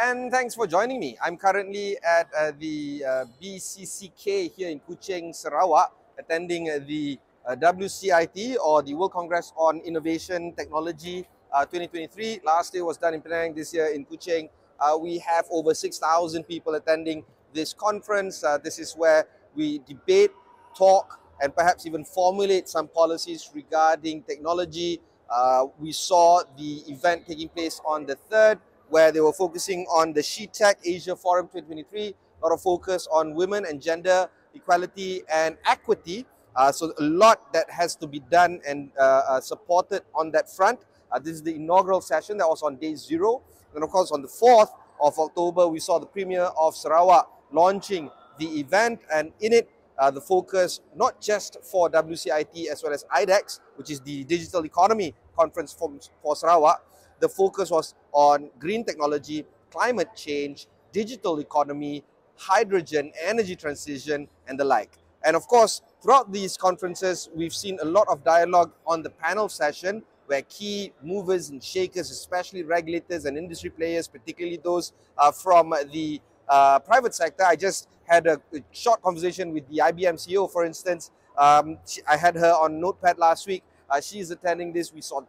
and thanks for joining me. I'm currently at the BCCK here in Kuching, Sarawak, attending the WCIT, or the World Congress on Innovation Technology 2023. Last year was done in Penang, this year in Kuching. We have over 6,000 people attending this conference. This is where we debate, talk, and perhaps even formulate some policies regarding technology. We saw the event taking place on the 3rd, where they were focusing on the SheTech Asia Forum 2023, a lot of focus on women and gender equality and equity. So a lot that has to be done and supported on that front. This is the inaugural session that was on day 0. And of course, on the 4th of October, we saw the Premier of Sarawak launching the event, and in it, the focus not just for WCIT as well as IDECS, which is the Digital Economy Conference for Sarawak. The focus was on green technology, climate change, digital economy, hydrogen, energy transition, and the like. And of course, throughout these conferences, we've seen a lot of dialogue on the panel session, where key movers and shakers, especially regulators and industry players, particularly those from the private sector. I just had a short conversation with the IBM CEO, for instance. I had her on Notepad last week. She's attending this. We saw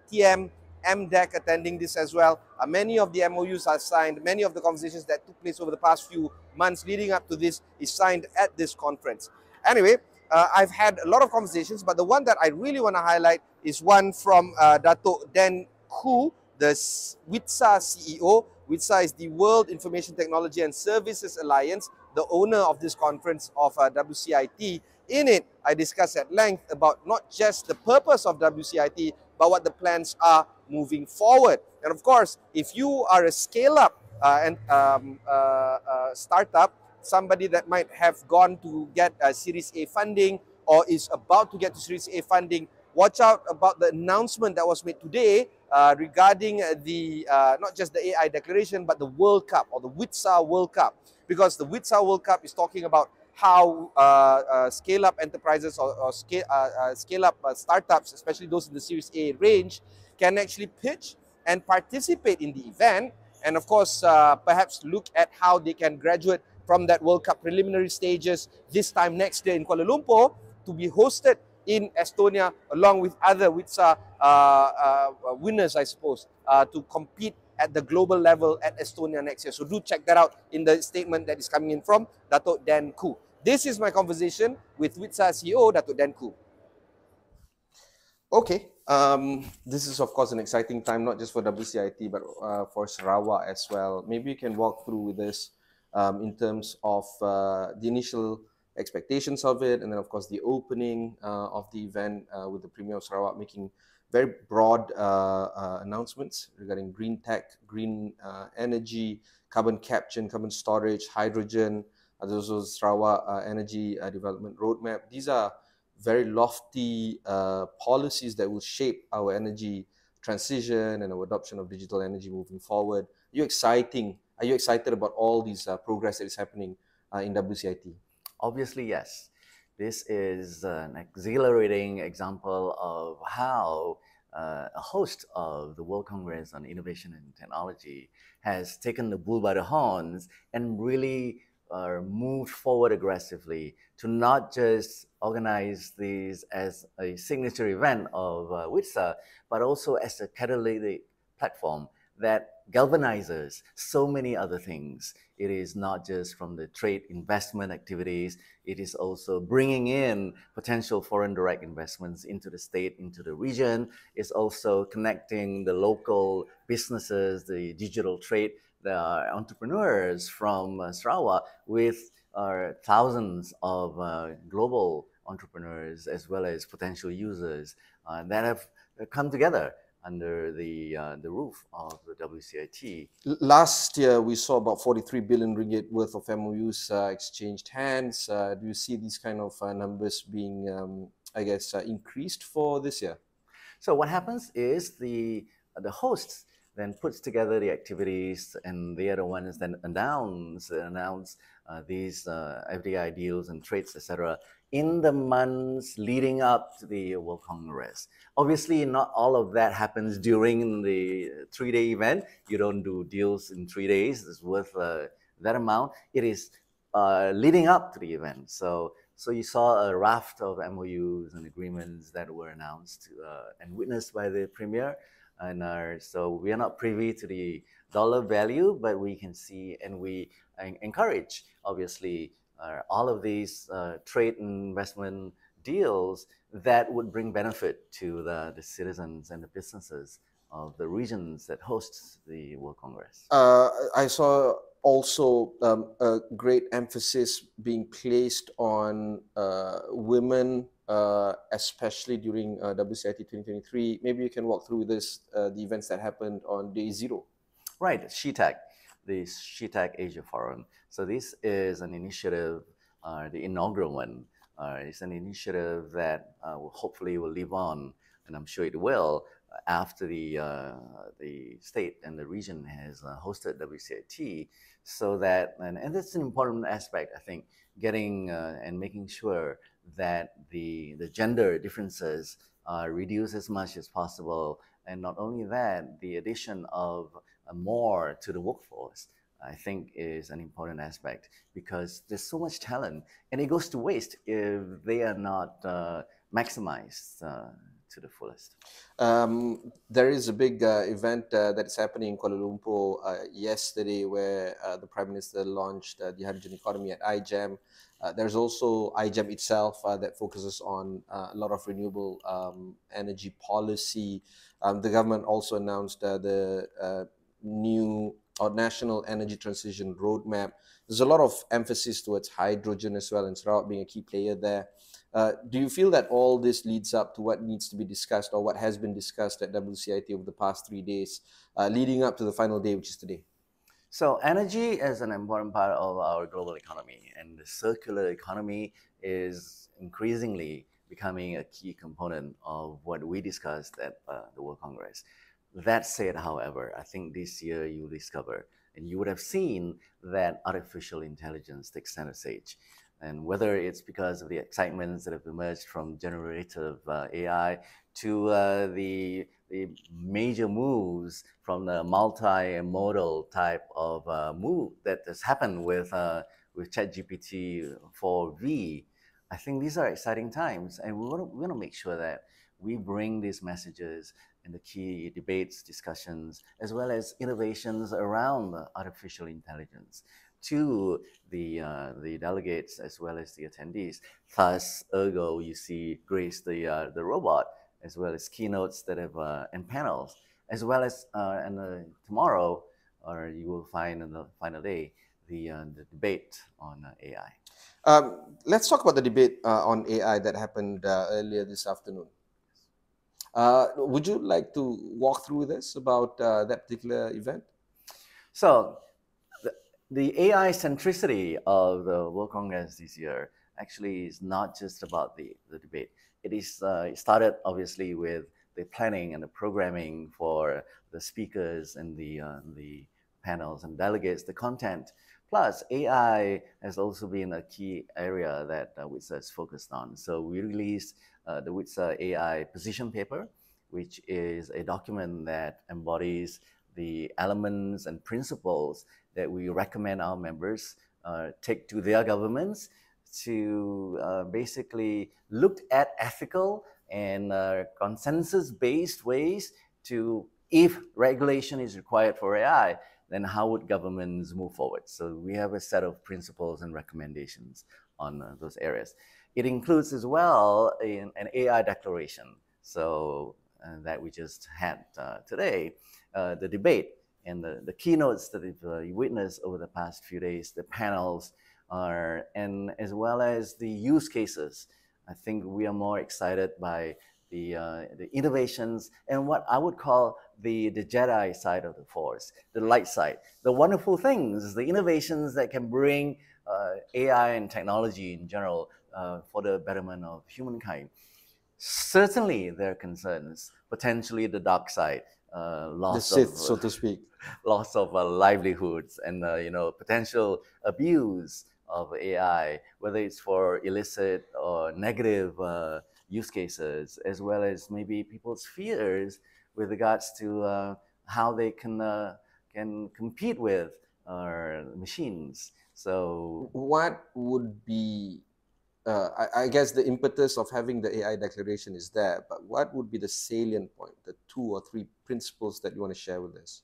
TM, MDEC attending this as well. Many of the MOUs are signed. Many of the conversations that took place over the past few months leading up to this is signed at this conference. Anyway, I've had a lot of conversations, but the one that I really want to highlight is one from Dato' Dan Khoo, the WCIT CEO. WCIT is the World Information Technology and Services Alliance, the owner of this conference of WCIT. In it, I discussed at length about not just the purpose of WCIT, but what the plans are moving forward. And of course, if you are a scale-up and startup, somebody that might have gone to get a Series A funding or is about to get to Series A funding, watch out about the announcement that was made today regarding the not just the AI declaration, but the World Cup, or the WCIT World Cup. Because the WCIT World Cup is talking about how scale-up enterprises or scale-up startups, especially those in the Series A range, can actually pitch and participate in the event, and of course, perhaps look at how they can graduate from that World Cup preliminary stages this time next year in Kuala Lumpur to be hosted in Estonia, along with other WCIT winners, I suppose, to compete at the global level at Estonia next year. So do check that out in the statement that is coming in from Dato' Dan Khoo. This is my conversation with WCIT CEO, Dato' Dan Khoo. Okay, this is of course an exciting time, not just for WCIT, but for Sarawak as well. Maybe you can walk through with us in terms of the initial expectations of it, and then of course the opening of the event with the Premier of Sarawak making very broad announcements regarding green tech, green energy, carbon capture and carbon storage, hydrogen, there's also Sarawak energy development roadmap. These are very lofty policies that will shape our energy transition and our adoption of digital energy moving forward. Are you excited about all these progress that is happening in WCIT? Obviously, yes. This is an exhilarating example of how a host of the World Congress on Innovation and Technology has taken the bull by the horns and really moved forward aggressively to not just organize these as a signature event of WCIT, but also as a catalytic platform that galvanizes so many other things. It is not just from the trade investment activities, it is also bringing in potential foreign direct investments into the state, into the region. It's also connecting the local businesses, the digital trade, the entrepreneurs from Sarawak with thousands of global entrepreneurs as well as potential users that have come together under the roof of the WCIT. Last year, we saw about 43 billion ringgit worth of MOUs exchanged hands. Do you see these kind of numbers being, I guess, increased for this year? So what happens is the hosts then puts together the activities, and they are the ones then announce these FDI deals and trades, etc., in the months leading up to the World Congress. Obviously, not all of that happens during the 3-day event. You don't do deals in 3 days. It's worth that amount. It is leading up to the event. So you saw a raft of MOUs and agreements that were announced and witnessed by the Premier. And so we are not privy to the dollar value, but we can see and we encourage, obviously, all of these trade and investment deals that would bring benefit to the citizens and the businesses of the regions that hosts the World Congress. I saw also a great emphasis being placed on women, especially during WCIT 2023. Maybe you can walk through this, the events that happened on day 0. Right, SheTech, the SheTech Asia Forum. So this is an initiative, the inaugural one. It's an initiative that hopefully will live on, and I'm sure it will, after the state and the region has hosted WCIT, so that, and that's an important aspect, I think, getting and making sure that the gender differences are reduced as much as possible. And not only that, the addition of more to the workforce, I think, is an important aspect, because there's so much talent and it goes to waste if they are not maximized to the fullest. There is a big event that is happening in Kuala Lumpur yesterday, where the Prime Minister launched the hydrogen economy at IGEM. There's also IGEM itself that focuses on a lot of renewable energy policy. The government also announced the new or national energy transition roadmap. There's a lot of emphasis towards hydrogen as well, and Sarawak being a key player there. Do you feel that all this leads up to what needs to be discussed, or what has been discussed at WCIT over the past 3 days, leading up to the final day, which is today? So energy is an important part of our global economy, and the circular economy is increasingly becoming a key component of what we discussed at the World Congress. That said, however, I think this year you'll discover, and you would have seen, that artificial intelligence takes center stage. And whether it's because of the excitements that have emerged from generative AI to the major moves from the multimodal type of move that has happened with ChatGPT 4V, I think these are exciting times, and we want to make sure that we bring these messages and the key debates, discussions, as well as innovations around artificial intelligence to the delegates as well as the attendees. Thus, ergo, you see Grace, the robot, as well as keynotes that have and panels, as well as tomorrow, or you will find on the final day, the debate on AI. Let's talk about the debate on AI that happened earlier this afternoon. Would you like to walk through this about that particular event? So, the AI centricity of the World Congress this year actually is not just about the debate. It is it started obviously with the planning and the programming for the speakers and the panels and delegates, the content. Plus, AI has also been a key area that WCIT has focused on. So we released the WCIT AI position paper, which is a document that embodies the elements and principles that we recommend our members take to their governments to basically look at ethical and consensus-based ways to, if regulation is required for AI, then how would governments move forward? So we have a set of principles and recommendations on those areas. It includes as well an AI declaration, so that we just had today, the debate and the keynotes that we've witnessed over the past few days, the panels, and as well as the use cases. I think we are more excited by the innovations and what I would call the Jedi side of the Force, the light side, the wonderful things, the innovations that can bring AI and technology in general for the betterment of humankind. Certainly, there are concerns, potentially the dark side, loss the Sith, of, so to speak, loss of livelihoods, and potential abuse of AI, whether it's for illicit or negative use cases, as well as maybe people's fears with regards to how they can compete with machines. So What would be I guess the impetus of having the AI declaration is there, but what would be the salient point, the 2 or 3 principles that you want to share with us?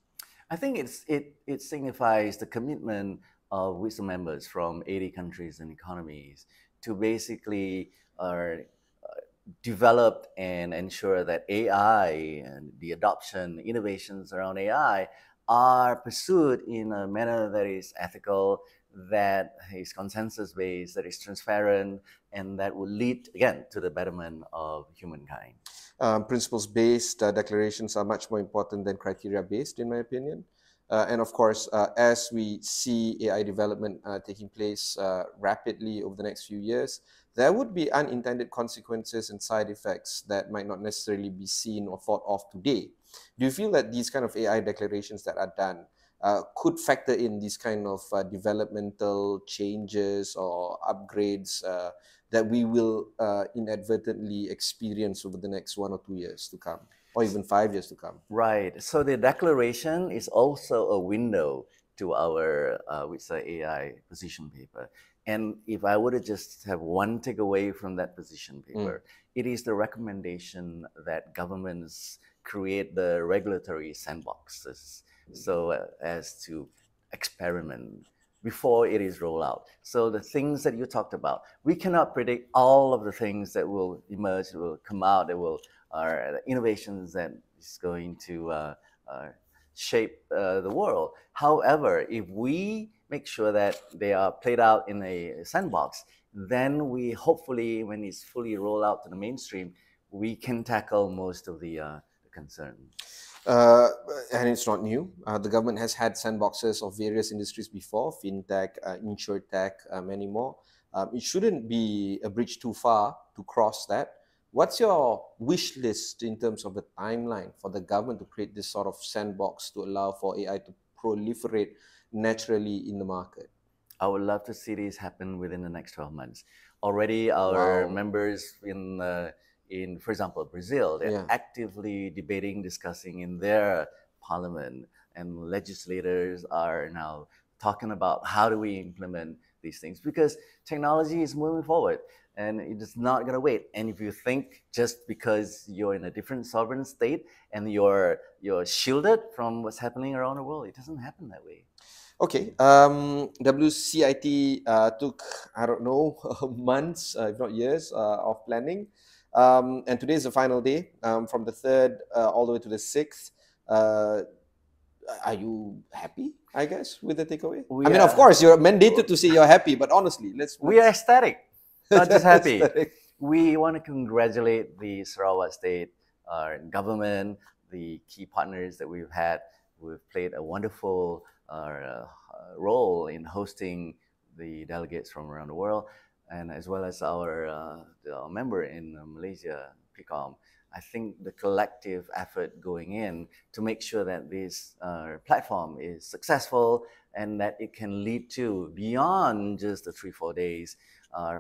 I think it signifies the commitment of WISA members from 80 countries and economies to basically develop and ensure that AI and the adoption, innovations around AI are pursued in a manner that is ethical, that is consensus-based, that is transparent, and that will lead, again, to the betterment of humankind. Principles-based declarations are much more important than criteria-based, in my opinion. And of course, as we see AI development taking place rapidly over the next few years, there would be unintended consequences and side effects that might not necessarily be seen or thought of today. Do you feel that these kind of AI declarations that are done could factor in these kind of developmental changes or upgrades that we will inadvertently experience over the next 1 or 2 years to come, or even 5 years to come? Right. So the declaration is also a window to our WISA AI position paper. And if I were to just have one takeaway from that position paper, it is the recommendation that governments create the regulatory sandboxes so as to experiment before it is rolled out. So the things that you talked about, we cannot predict all of the things that will emerge, that will come out, that will are innovations that is going to shape the world. However, if we make sure that they are played out in a sandbox, then we hopefully, when it's fully rolled out to the mainstream, we can tackle most of the concerns. And it's not new. The government has had sandboxes of various industries before, fintech, insurtech, many more. It shouldn't be a bridge too far to cross that. What's your wish list in terms of the timeline for the government to create this sort of sandbox to allow for AI to proliferate naturally in the market? I would love to see this happen within the next 12 months. Already our Wow. members in, for example, Brazil, they're actively debating, discussing in their parliament, and legislators are now talking about how do we implement these things, because technology is moving forward and it is not going to wait. And if you think just because you're in a different sovereign state and you're shielded from what's happening around the world, it doesn't happen that way. Okay, WCIT took, I don't know, months, if not years, of planning. And today is the final day, from the 3rd all the way to the 6th. Are you happy, I guess, with the takeaway? I mean, of course, you're mandated to say you're happy, but honestly, we are ecstatic, not just happy. Ecstatic. We want to congratulate the Sarawak State government, the key partners that we've had. We've played a wonderful role in hosting the delegates from around the world, and as well as our member in Malaysia, PICOM. I think the collective effort going in to make sure that this platform is successful and that it can lead to, beyond just the 3-4 days,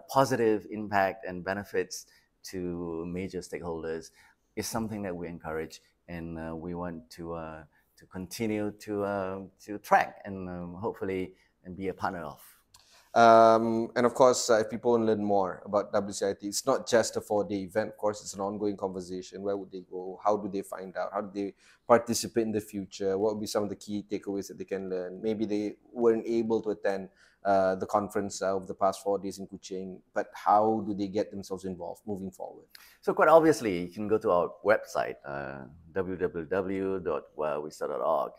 positive impact and benefits to major stakeholders is something that we encourage, and we want to continue to track and hopefully and be a partner of. And of course, if people want to learn more about WCIT, it's not just a 4-day event. Of course, it's an ongoing conversation. Where would they go? How do they find out? How do they participate in the future? What would be some of the key takeaways that they can learn? Maybe they weren't able to attend the conference over the past 4 days in Kuching, but how do they get themselves involved moving forward? So quite obviously, you can go to our website, www.wisa.org.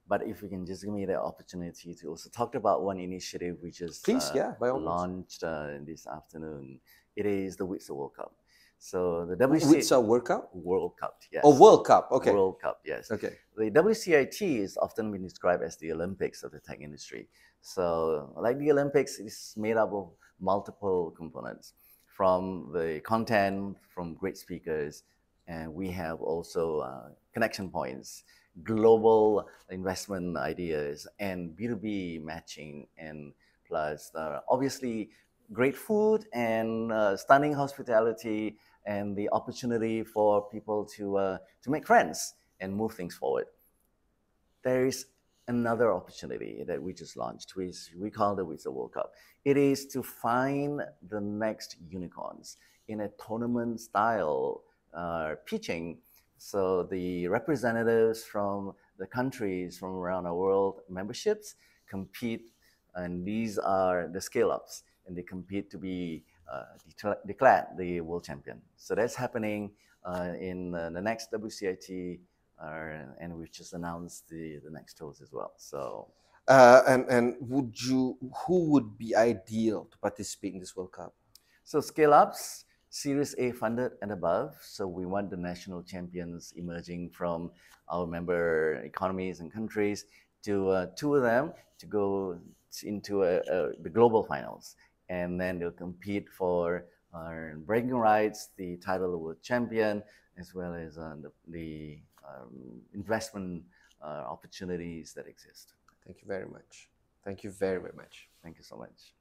But if you can just give me the opportunity to also talk about one initiative we just launched this afternoon. It is the WISA World Cup. So the WCIT World Cup? World Cup, yes. Oh, World Cup, okay. World Cup, yes. Okay. The WCIT is often been described as the Olympics of the tech industry. So like the Olympics, it's made up of multiple components, from the content, from great speakers, and we have also connection points, global investment ideas, and B2B matching and plus obviously great food and stunning hospitality and the opportunity for people to make friends and move things forward. There is another opportunity that we just launched, which we call the WCIT World Cup. It is to find the next unicorns in a tournament style pitching. So the representatives from the countries from around the world memberships compete, and these are the scale-ups, and they compete to be declared the world champion. So that's happening in the next WCIT, and we've just announced the next shows as well. So, and who would be ideal to participate in this World Cup? So scale ups, Series A funded and above. So we want the national champions emerging from our member economies and countries to tour them to go into the global finals, and then they'll compete for bragging rights, the title of world champion, as well as the investment opportunities that exist. Thank you very much. Thank you very, very much. Thank you so much.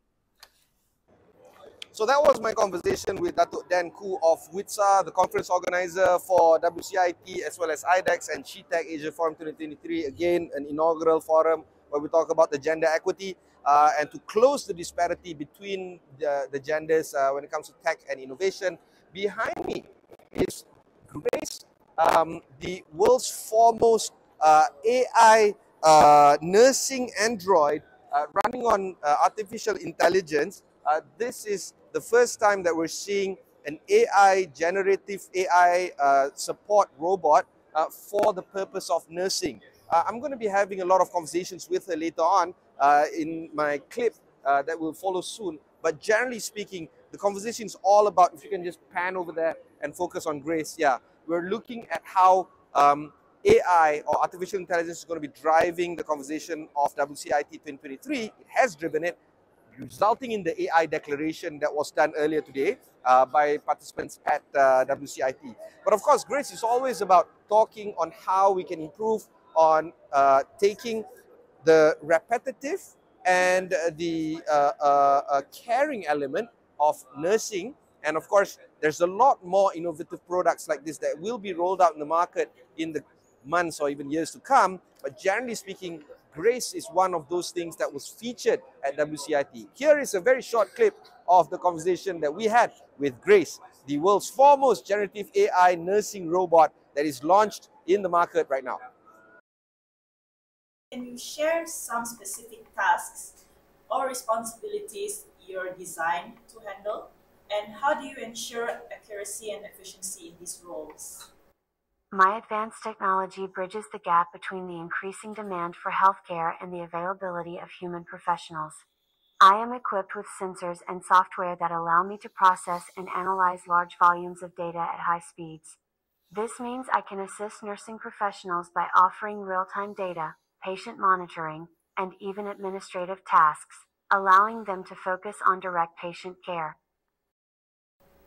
So that was my conversation with Datuk Dan Khoo of WCIT, the conference organizer for WCIT as well as IDECS and SheTech Asia Forum 2023. Again, an inaugural forum where we talk about the gender equity and to close the disparity between the genders when it comes to tech and innovation. Behind me is Grace, the world's foremost AI nursing android running on artificial intelligence. This is the first time that we're seeing an generative AI support robot for the purpose of nursing. I'm going to be having a lot of conversations with her later on in my clip that will follow soon. But generally speaking, the conversation is all about, if you can just pan over there and focus on Grace. Yeah, we're looking at how AI or artificial intelligence is going to be driving the conversation of WCIT 2023. It has driven it, resulting in the AI declaration that was done earlier today by participants at WCIT. But of course, Grace is always about talking on how we can improve on taking the repetitive and the caring element of nursing. And of course, there's a lot more innovative products like this that will be rolled out in the market in the months or even years to come. But generally speaking, Grace is one of those things that was featured at WCIT. Here is a very short clip of the conversation that we had with Grace, the world's foremost generative AI nursing robot that is launched in the market right now. Can you share some specific tasks or responsibilities you're designed to handle? And how do you ensure accuracy and efficiency in these roles? My advanced technology bridges the gap between the increasing demand for healthcare and the availability of human professionals. I am equipped with sensors and software that allow me to process and analyze large volumes of data at high speeds. This means I can assist nursing professionals by offering real-time data, patient monitoring, and even administrative tasks, allowing them to focus on direct patient care.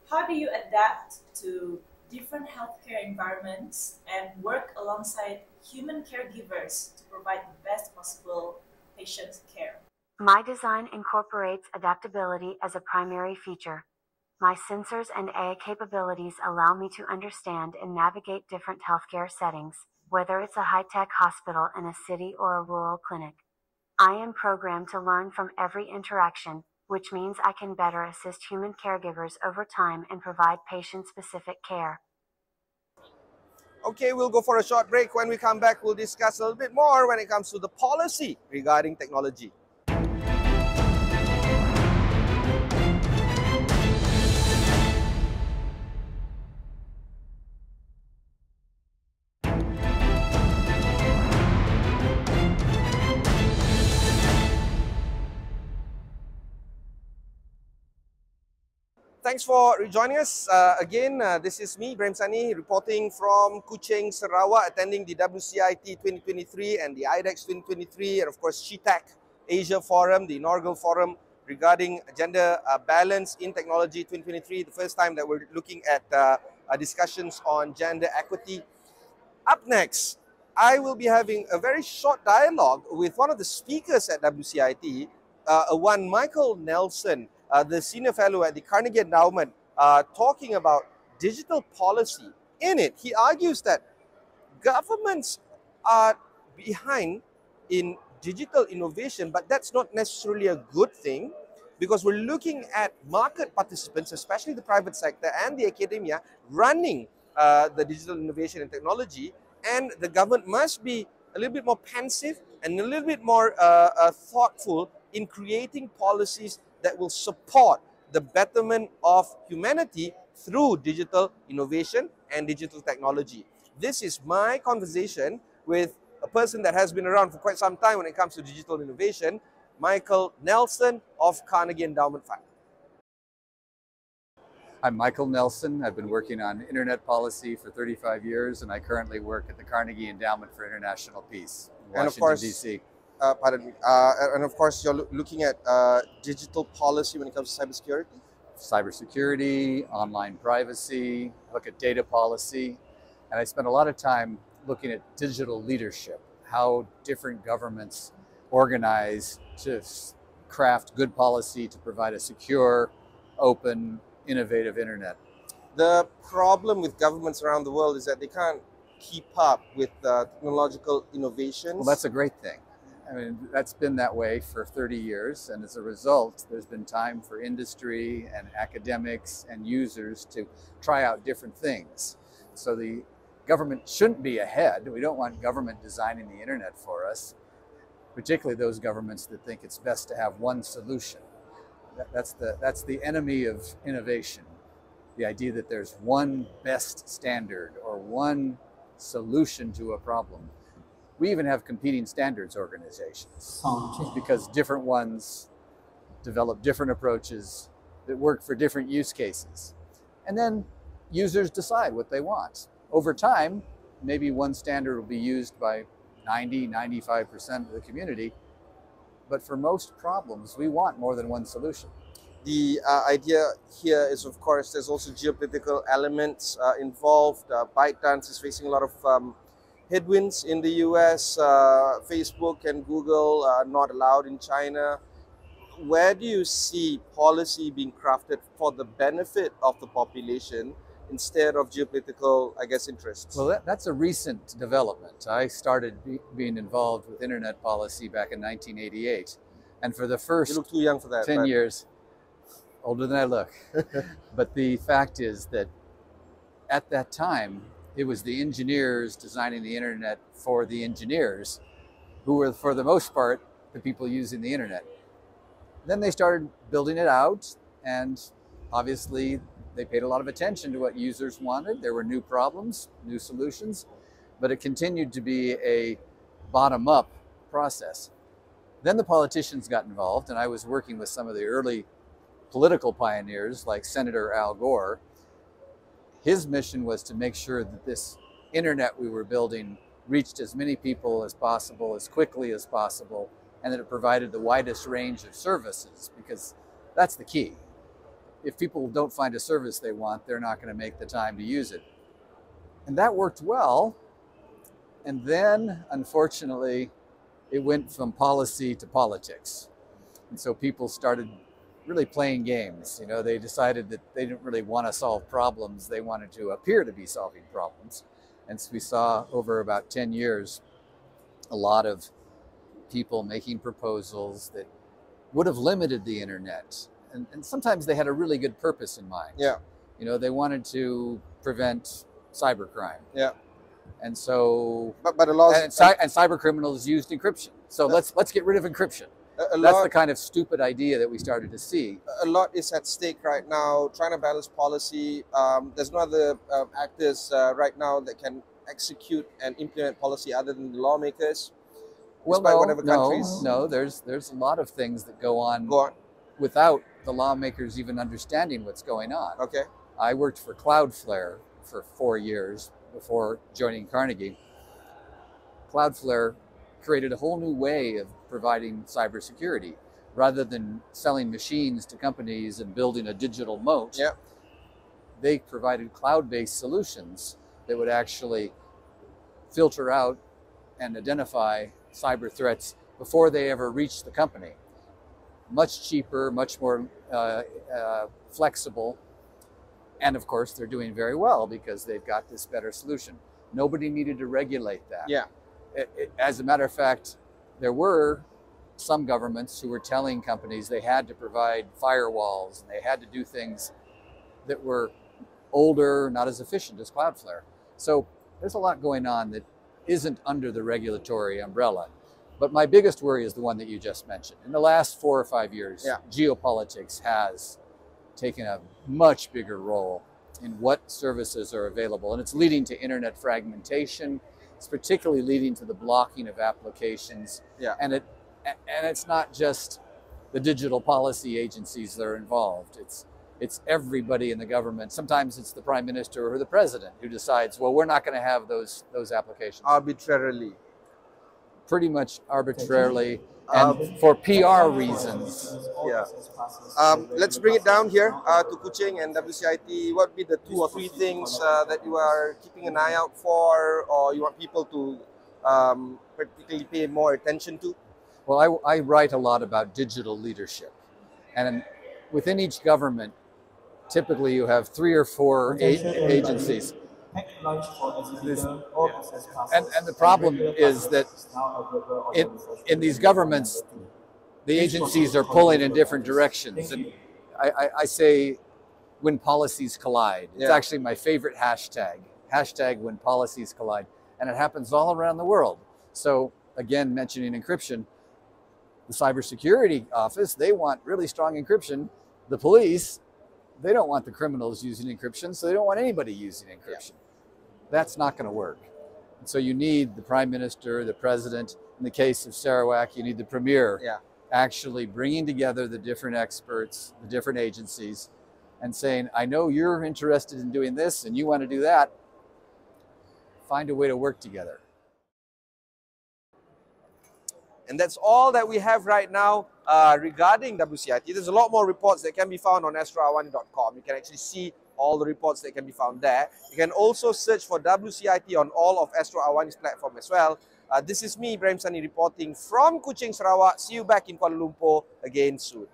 How do you adapt to different healthcare environments and work alongside human caregivers to provide the best possible patient care? My design incorporates adaptability as a primary feature. My sensors and AI capabilities allow me to understand and navigate different healthcare settings, whether it's a high-tech hospital in a city or a rural clinic. I am programmed to learn from every interaction, which means I can better assist human caregivers over time and provide patient-specific care. Okay, we'll go for a short break. When we come back, we'll discuss a little bit more when it comes to the policy regarding technology. Thanks for rejoining us. Again, this is me, Ibrahim Sani, reporting from Kuching, Sarawak, attending the WCIT 2023 and the IDECS 2023, and of course, SheTech Asia Forum, the inaugural forum regarding gender balance in technology 2023, the first time that we're looking at discussions on gender equity. Up next, I will be having a very short dialogue with one of the speakers at WCIT one Michael Nelson, the senior fellow at the Carnegie Endowment, talking about digital policy. In it, he argues that governments are behind in digital innovation, but that's not necessarily a good thing, because we're looking at market participants, especially the private sector and the academia, running the digital innovation and technology, and the government must be a little bit more pensive and a little bit more thoughtful in creating policies that will support the betterment of humanity through digital innovation and digital technology. This is my conversation with a person that has been around for quite some time when it comes to digital innovation, Michael Nelson of Carnegie Endowment Fund. I'm Michael Nelson. I've been working on internet policy for 35 years, and I currently work at the Carnegie Endowment for International Peace in Washington, D.C. Pardon me. And of course, you're looking at digital policy when it comes to cybersecurity? Cybersecurity, online privacy, look at data policy. And I spent a lot of time looking at digital leadership, how different governments organize to craft good policy to provide a secure, open, innovative internet. The problem with governments around the world is that they can't keep up with technological innovations. Well, that's a great thing. I mean, that's been that way for 30 years, and as a result, there's been time for industry and academics and users to try out different things. So the government shouldn't be ahead. We don't want government designing the internet for us, particularly those governments that think it's best to have one solution. That's the enemy of innovation, the idea that there's one best standard or one solution to a problem. We even have competing standards organizations because different ones develop different approaches that work for different use cases. And then users decide what they want. Over time, maybe one standard will be used by 90–95% of the community, but for most problems, we want more than one solution. The idea here is, of course, there's also geopolitical elements involved. ByteDance is facing a lot of headwinds in the US. Facebook and Google are not allowed in China. Where do you see policy being crafted for the benefit of the population instead of geopolitical, I guess, interests? Well, that's a recent development. I started being involved with internet policy back in 1988. And for the first you look too young for that, 10 years, older than I look. But the fact is that at that time, it was the engineers designing the internet for the engineers who were, for the most part, the people using the internet. Then they started building it out, and obviously they paid a lot of attention to what users wanted. There were new problems, new solutions, but it continued to be a bottom-up process. Then the politicians got involved, and I was working with some of the early political pioneers like Senator Al Gore. His mission was to make sure that this internet we were building reached as many people as possible, as quickly as possible, and that it provided the widest range of services, because that's the key. If people don't find a service they want, they're not going to make the time to use it. And that worked well. And then, unfortunately, it went from policy to politics. And so people started really playing games. You know, they decided that they didn't really want to solve problems. They wanted to appear to be solving problems. And so we saw over about 10 years, a lot of people making proposals that would have limited the internet. And sometimes they had a really good purpose in mind. Yeah. You know, they wanted to prevent cybercrime. Yeah. And so, but the laws and cyber criminals used encryption. So let's get rid of encryption. That's the kind of stupid idea that we started to see. A lot is at stake right now, trying to balance policy. There's no other actors right now that can execute and implement policy other than the lawmakers. Well, no, there's a lot of things that go on without the lawmakers even understanding what's going on. Okay. I worked for Cloudflare for 4 years before joining Carnegie. Cloudflare created a whole new way of providing cybersecurity. Rather than selling machines to companies and building a digital moat, they provided cloud-based solutions that would actually filter out and identify cyber threats before they ever reached the company. much cheaper, much more flexible. And of course, they're doing very well because they've got this better solution. Nobody needed to regulate that. Yeah. As a matter of fact, there were some governments who were telling companies they had to provide firewalls and they had to do things that were older, not as efficient as Cloudflare. So there's a lot going on that isn't under the regulatory umbrella. But my biggest worry is the one that you just mentioned. In the last 4 or 5 years, geopolitics has taken a much bigger role in what services are available. And it's leading to internet fragmentation. It's particularly leading to the blocking of applications. Yeah. And it's not just the digital policy agencies that are involved. It's everybody in the government. Sometimes it's the prime minister or the president who decides, well, we're not going to have those applications. Arbitrarily. Pretty much arbitrarily and for PR reasons. Yeah. Let's bring it down here to Kuching and WCIT. What would be the 2 or 3 things that you are keeping an eye out for, or you want people to particularly pay more attention to? Well, I write a lot about digital leadership. And within each government, typically you have 3 or 4 agencies. And the problem is that in these governments, the agencies are pulling in different directions. And I say when policies collide. It's actually my favorite hashtag when policies collide. And it happens all around the world. So again, mentioning encryption, the cybersecurity office, they want really strong encryption. The police, they don't want the criminals using encryption, so they don't want anybody using encryption. That's not going to work. And so you need the prime minister, the president. In the case of Sarawak, you need the premier actually bringing together the different experts, the different agencies, and saying, I know you're interested in doing this and you want to do that. Find a way to work together. And that's all that we have right now regarding WCIT. There's a lot more reports that can be found on astroawani.com. You can actually see all the reports that can be found there. You can also search for WCIT on all of Astro Awani's platform as well. This is me, Ibrahim Sani, reporting from Kuching, Sarawak. See you back in Kuala Lumpur again soon.